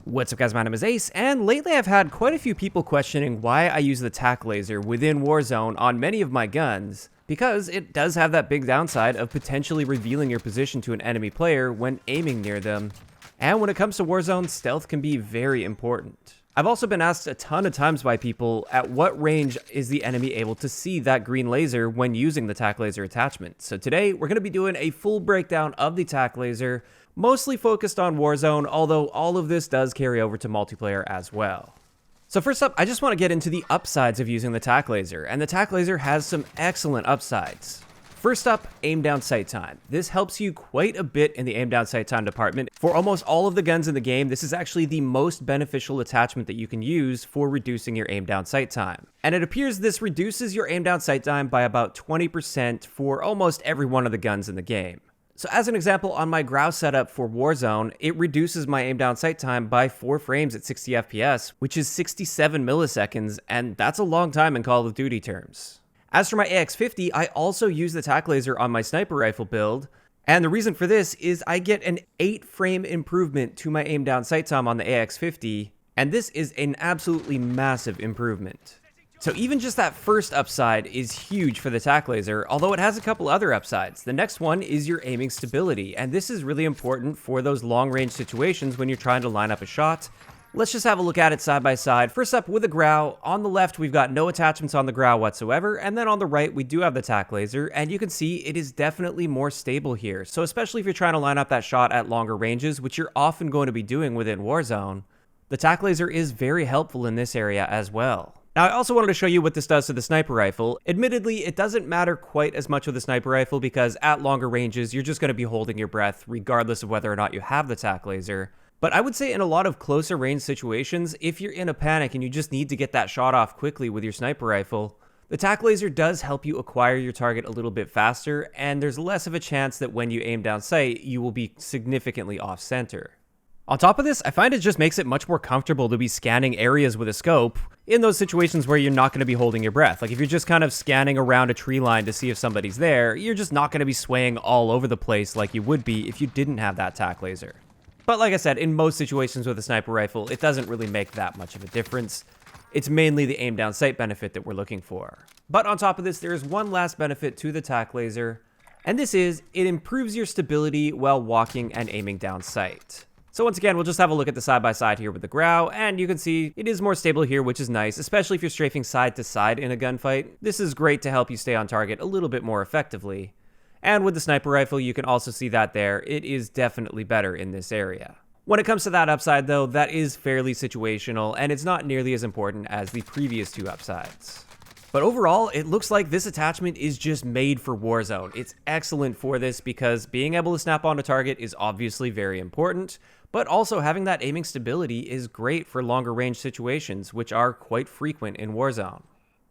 What's up guys, my name is Ace, and lately I've had quite a few people questioning why I use the Tac Laser within Warzone on many of my guns, because it does have that big downside of potentially revealing your position to an enemy player when aiming near them. And when it comes to Warzone, stealth can be very important. I've also been asked a ton of times by people at what range is the enemy able to see that green laser when using the Tac Laser attachment. So today we're going to be doing a full breakdown of the Tac Laser, mostly focused on Warzone, although all of this does carry over to multiplayer as well. So first up, I just want to get into the upsides of using the Tac Laser, and the Tac Laser has some excellent upsides. First up, aim down sight time. This helps you quite a bit in the aim down sight time department. For almost all of the guns in the game, this is actually the most beneficial attachment that you can use for reducing your aim down sight time. And it appears this reduces your aim down sight time by about 20% for almost every one of the guns in the game. So as an example, on my Grouse setup for Warzone, it reduces my aim down sight time by 4 frames at 60 FPS, which is 67 milliseconds, and that's a long time in Call of Duty terms. As for my AX50, I also use the Tac Laser on my sniper rifle build, and the reason for this is I get an 8 frame improvement to my aim down sight time on the AX50, and this is an absolutely massive improvement. So even just that first upside is huge for the Tac Laser, although it has a couple other upsides. The next one is your aiming stability, and this is really important for those long-range situations when you're trying to line up a shot. Let's just have a look at it side by side. First up, with the Grau, on the left we've got no attachments on the Grau whatsoever, and then on the right we do have the Tac Laser, and you can see it is definitely more stable here. So especially if you're trying to line up that shot at longer ranges, which you're often going to be doing within Warzone, the Tac Laser is very helpful in this area as well. Now, I also wanted to show you what this does to the sniper rifle. Admittedly, it doesn't matter quite as much with the sniper rifle because at longer ranges, you're just going to be holding your breath regardless of whether or not you have the Tac Laser. But I would say in a lot of closer range situations, if you're in a panic and you just need to get that shot off quickly with your sniper rifle, the Tac Laser does help you acquire your target a little bit faster, and there's less of a chance that when you aim down sight, you will be significantly off center. On top of this, I find it just makes it much more comfortable to be scanning areas with a scope in those situations where you're not going to be holding your breath. Like if you're just kind of scanning around a tree line to see if somebody's there, you're just not going to be swaying all over the place like you would be if you didn't have that Tac Laser. But like I said, in most situations with a sniper rifle, it doesn't really make that much of a difference. It's mainly the aim down sight benefit that we're looking for. But on top of this, there is one last benefit to the Tac Laser, and this is it improves your stability while walking and aiming down sight. So once again, we'll just have a look at the side-by-side here with the Grau, and you can see it is more stable here, which is nice, especially if you're strafing side to side in a gunfight. This is great to help you stay on target a little bit more effectively. And with the sniper rifle, you can also see that there. It is definitely better in this area. When it comes to that upside, though, that is fairly situational, and it's not nearly as important as the previous two upsides. But overall, it looks like this attachment is just made for Warzone. It's excellent for this because being able to snap onto target is obviously very important, but also having that aiming stability is great for longer range situations, which are quite frequent in Warzone.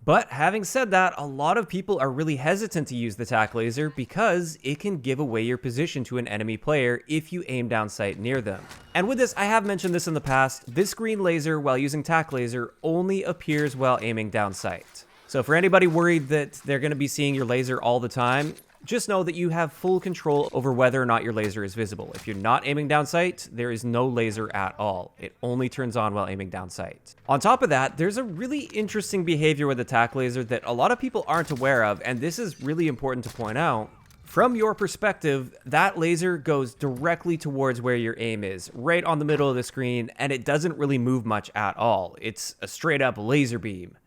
But having said that, a lot of people are really hesitant to use the Tac Laser because it can give away your position to an enemy player if you aim down sight near them. And with this, I have mentioned this in the past, this green laser while using Tac Laser only appears while aiming down sight. So for anybody worried that they're going to be seeing your laser all the time, just know that you have full control over whether or not your laser is visible. If you're not aiming down sight, there is no laser at all. It only turns on while aiming down sight. On top of that, there's a really interesting behavior with the Tac Laser that a lot of people aren't aware of, and this is really important to point out. From your perspective, that laser goes directly towards where your aim is, right on the middle of the screen, and it doesn't really move much at all. It's a straight up laser beam.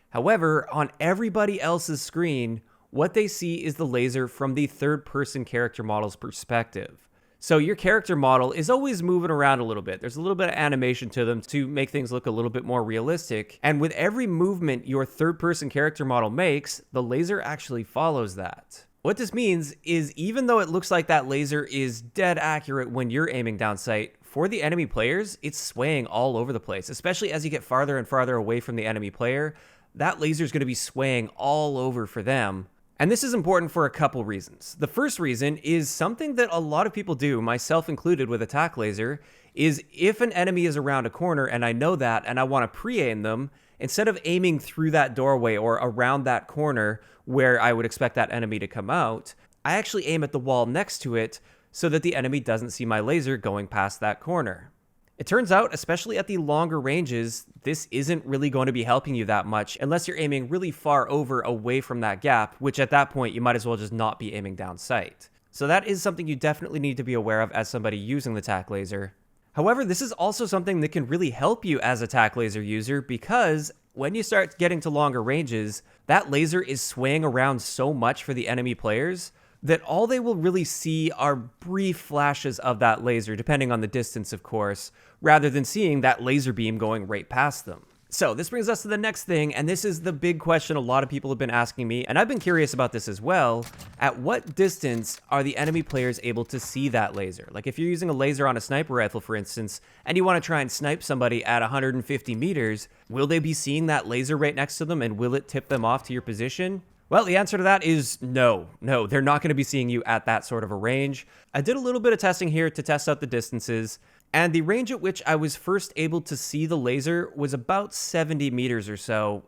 However, on everybody else's screen, what they see is the laser from the third-person character model's perspective. So your character model is always moving around a little bit. There's a little bit of animation to them to make things look a little bit more realistic. And with every movement your third-person character model makes, the laser actually follows that. What this means is even though it looks like that laser is dead accurate when you're aiming down sight, for the enemy players, it's swaying all over the place, especially as you get farther and farther away from the enemy player. That laser is going to be swaying all over for them. And this is important for a couple reasons. The first reason is something that a lot of people do, myself included with a Tac Laser, is if an enemy is around a corner and I know that and I want to pre-aim them, instead of aiming through that doorway or around that corner where I would expect that enemy to come out, I actually aim at the wall next to it so that the enemy doesn't see my laser going past that corner. It turns out, especially at the longer ranges, this isn't really going to be helping you that much unless you're aiming really far over away from that gap, which at that point you might as well just not be aiming down sight. So that is something you definitely need to be aware of as somebody using the Tac Laser. However, this is also something that can really help you as a Tac Laser user, because when you start getting to longer ranges, that laser is swaying around so much for the enemy players that all they will really see are brief flashes of that laser, depending on the distance, of course, rather than seeing that laser beam going right past them. So this brings us to the next thing, and this is the big question a lot of people have been asking me, and I've been curious about this as well. At what distance are the enemy players able to see that laser? Like if you're using a laser on a sniper rifle, for instance, and you want to try and snipe somebody at 150 meters, will they be seeing that laser right next to them, and will it tip them off to your position? Well, the answer to that is no. No, they're not going to be seeing you at that sort of a range. I did a little bit of testing here to test out the distances, and the range at which I was first able to see the laser was about 70 meters or so.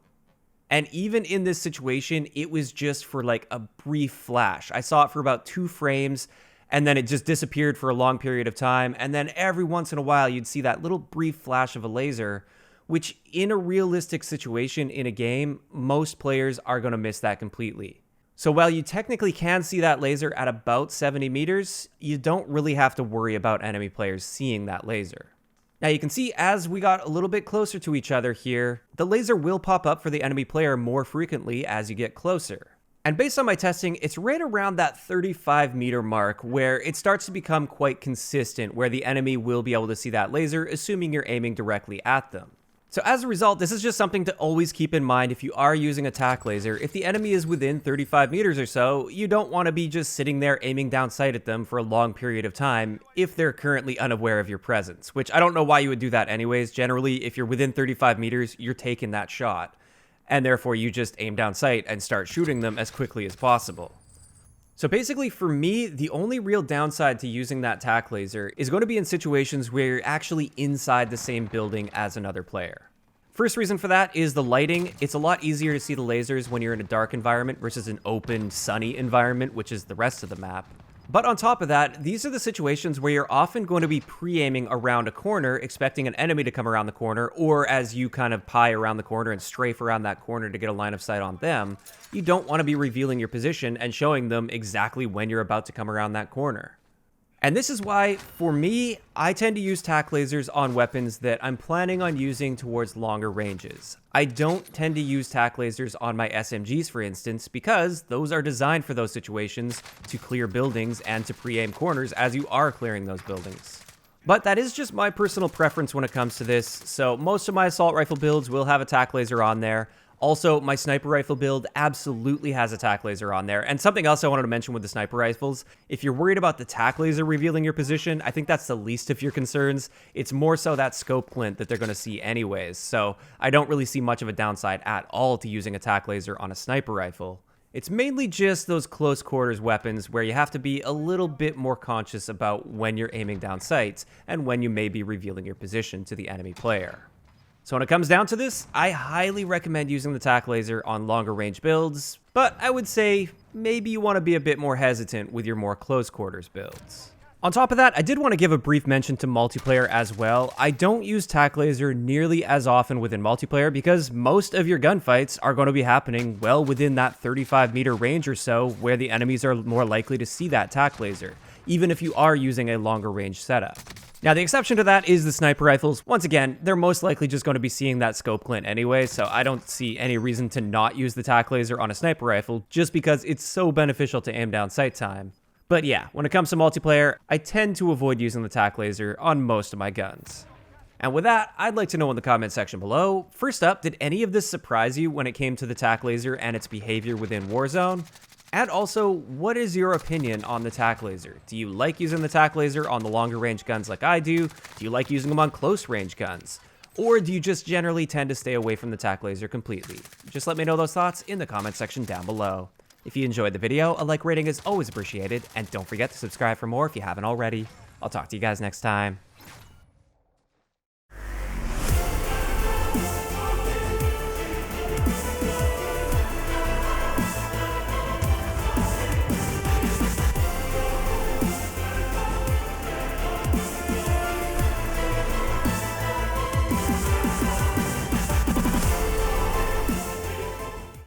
And even in this situation, it was just for like a brief flash. I saw it for about 2 frames, and then it just disappeared for a long period of time. And then every once in a while, you'd see that little brief flash of a laser, which in a realistic situation in a game, most players are going to miss that completely. So while you technically can see that laser at about 70 meters, you don't really have to worry about enemy players seeing that laser. Now you can see as we got a little bit closer to each other here, the laser will pop up for the enemy player more frequently as you get closer. And based on my testing, it's right around that 35 meter mark where it starts to become quite consistent, where the enemy will be able to see that laser, assuming you're aiming directly at them. So as a result, this is just something to always keep in mind if you are using a Tac Laser. If the enemy is within 35 meters or so, you don't want to be just sitting there aiming down sight at them for a long period of time if they're currently unaware of your presence, which I don't know why you would do that anyways. Generally, if you're within 35 meters, you're taking that shot, and therefore you just aim down sight and start shooting them as quickly as possible. So basically for me, the only real downside to using that Tac Laser is going to be in situations where you're actually inside the same building as another player. First reason for that is the lighting. It's a lot easier to see the lasers when you're in a dark environment versus an open, sunny environment, which is the rest of the map. But on top of that, these are the situations where you're often going to be pre-aiming around a corner, expecting an enemy to come around the corner, or as you kind of pie around the corner and strafe around that corner to get a line of sight on them, you don't want to be revealing your position and showing them exactly when you're about to come around that corner. And this is why, for me, I tend to use Tac Lasers on weapons that I'm planning on using towards longer ranges. I don't tend to use Tac Lasers on my SMGs, for instance, because those are designed for those situations to clear buildings and to pre-aim corners as you are clearing those buildings. But that is just my personal preference when it comes to this, so most of my assault rifle builds will have a Tac Laser on there. Also, my sniper rifle build absolutely has a Tac Laser on there. And something else I wanted to mention with the sniper rifles, if you're worried about the Tac Laser revealing your position, I think that's the least of your concerns. It's more so that scope glint that they're going to see anyways. So I don't really see much of a downside at all to using a Tac Laser on a sniper rifle. It's mainly just those close quarters weapons where you have to be a little bit more conscious about when you're aiming down sights and when you may be revealing your position to the enemy player. So when it comes down to this, I highly recommend using the Tac Laser on longer range builds, but I would say maybe you want to be a bit more hesitant with your more close quarters builds. On top of that, I did want to give a brief mention to multiplayer as well. I don't use Tac Laser nearly as often within multiplayer because most of your gunfights are going to be happening well within that 35 meter range or so where the enemies are more likely to see that Tac Laser, even if you are using a longer range setup. Now, the exception to that is the sniper rifles. Once again, they're most likely just going to be seeing that scope glint anyway, so I don't see any reason to not use the Tac Laser on a sniper rifle just because it's so beneficial to aim down sight time. But yeah, when it comes to multiplayer, I tend to avoid using the Tac Laser on most of my guns. And with that, I'd like to know in the comment section below, first up, did any of this surprise you when it came to the Tac Laser and its behavior within Warzone? And also, what is your opinion on the Tac Laser? Do you like using the Tac Laser on the longer range guns like I do? Do you like using them on close range guns? Or do you just generally tend to stay away from the Tac Laser completely? Just let me know those thoughts in the comment section down below. If you enjoyed the video, a like rating is always appreciated, and don't forget to subscribe for more if you haven't already. I'll talk to you guys next time.